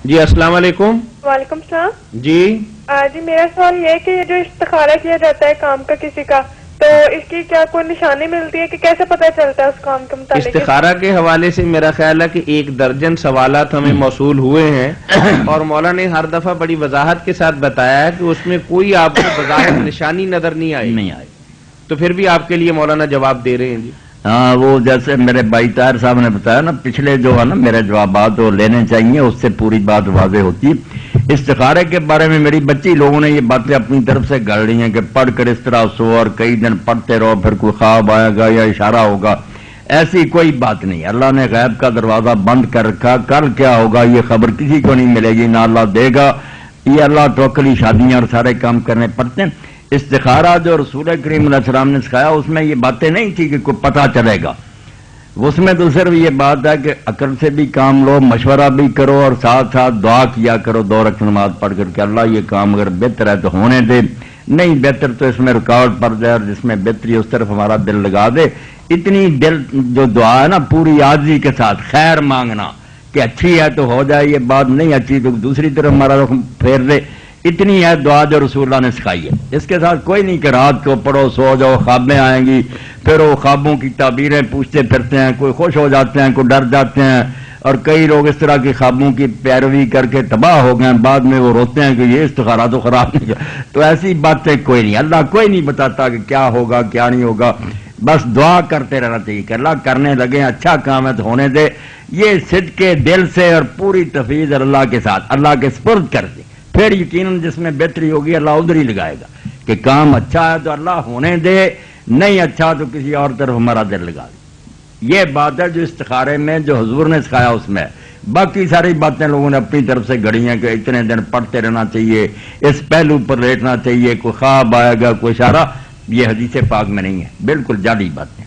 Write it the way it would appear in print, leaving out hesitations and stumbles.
جی السلام علیکم. وعلیکم السلام. جی جی میرا سوال یہ ہے کہ یہ جو استخارہ کیا جاتا ہے کام کا کسی کا، تو اس کی کیا کوئی نشانی ملتی ہے کہ کیسے پتہ چلتا ہے اس کام کے متعلق؟ استخارہ کے حوالے سے میرا خیال ہے کہ 1 درجن سوالات ہمیں موصول ہوئے ہیں اور مولانا نے ہر دفعہ بڑی وضاحت کے ساتھ بتایا ہے کہ اس میں کوئی آپ کو بظاہر نشانی نظر نہیں آئی. تو پھر بھی آپ کے لیے مولانا جواب دے رہے ہیں. جی ہاں، وہ جیسے میرے بھائی طاہر صاحب نے بتایا نا، پچھلے جو ہے نا میرے جوابات وہ لینے چاہیے، اس سے پوری بات واضح ہوتی ہے. استخارے کے بارے میں میری بچی لوگوں نے یہ باتیں اپنی طرف سے گڑھ لی ہیں کہ پڑھ کر اس طرح سو اور کئی دن پڑھتے رہو پھر کوئی خواب آئے گا یا اشارہ ہوگا. ایسی کوئی بات نہیں. اللہ نے غیب کا دروازہ بند کر رکھا. کل کیا ہوگا یہ خبر کسی کو نہیں ملے گی، نہ اللہ دے گا. یہ اللہ توکلی شادیاں اور سارے کام کرنے پڑتے ہیں. استخارہ جو رسول کریم علیہ السلام نے سکھایا اس میں یہ باتیں نہیں تھی کہ کوئی پتہ چلے گا. اس میں تو صرف یہ بات ہے کہ عقل سے بھی کام لو، مشورہ بھی کرو اور ساتھ ساتھ دعا کیا کرو 2 رکعت نماز پڑھ کر کہ اللہ یہ کام اگر بہتر ہے تو ہونے دے، نہیں بہتر تو اس میں رکاوٹ پڑ جائے، اور جس میں بہتری اس طرف ہمارا دل لگا دے. اتنی دل جو دعا ہے نا پوری عاجزی کے ساتھ خیر مانگنا کہ اچھی ہے تو ہو جائے، یہ بات نہیں اچھی تو دوسری طرف ہمارا رخ پھیر دے، اتنی ہے دعا جو رسول اللہ نے سکھائی ہے. اس کے ساتھ کوئی نہیں کہ رات کو پڑھو سو جاؤ خوابیں آئیں گی، پھر وہ خوابوں کی تعبیریں پوچھتے پھرتے ہیں، کوئی خوش ہو جاتے ہیں کوئی ڈر جاتے ہیں، اور کئی لوگ اس طرح کی خوابوں کی پیروی کر کے تباہ ہو گئے، بعد میں وہ روتے ہیں کہ یہ استخارہ تو خراب نہیں ہے. تو ایسی باتیں کوئی نہیں. اللہ کوئی نہیں بتاتا کہ کیا ہوگا کیا نہیں ہوگا. بس دعا کرتے رہنا چاہیے کہ اللہ کرنے لگے اچھا کام ہے تو ہونے دے. یہ صدق کے دل سے اور پوری تفویض اللہ کے ساتھ اللہ کے سپرد کر دے، پھر یقیناً جس میں بہتری ہوگی اللہ ادھر ہی لگائے گا کہ کام اچھا ہے تو اللہ ہونے دے، نہیں اچھا تو کسی اور طرف ہمارا دل لگا دے. یہ بات ہے جو استخارے میں جو حضور نے سکھایا اس میں. باقی ساری باتیں لوگوں نے اپنی طرف سے گڑھی ہیں کہ اتنے دن پڑھتے رہنا چاہیے، اس پہلو پر لیٹنا چاہیے، کوئی خواب آئے گا کوئی اشارہ، یہ حدیث پاک میں نہیں ہے، بالکل جعلی باتیں.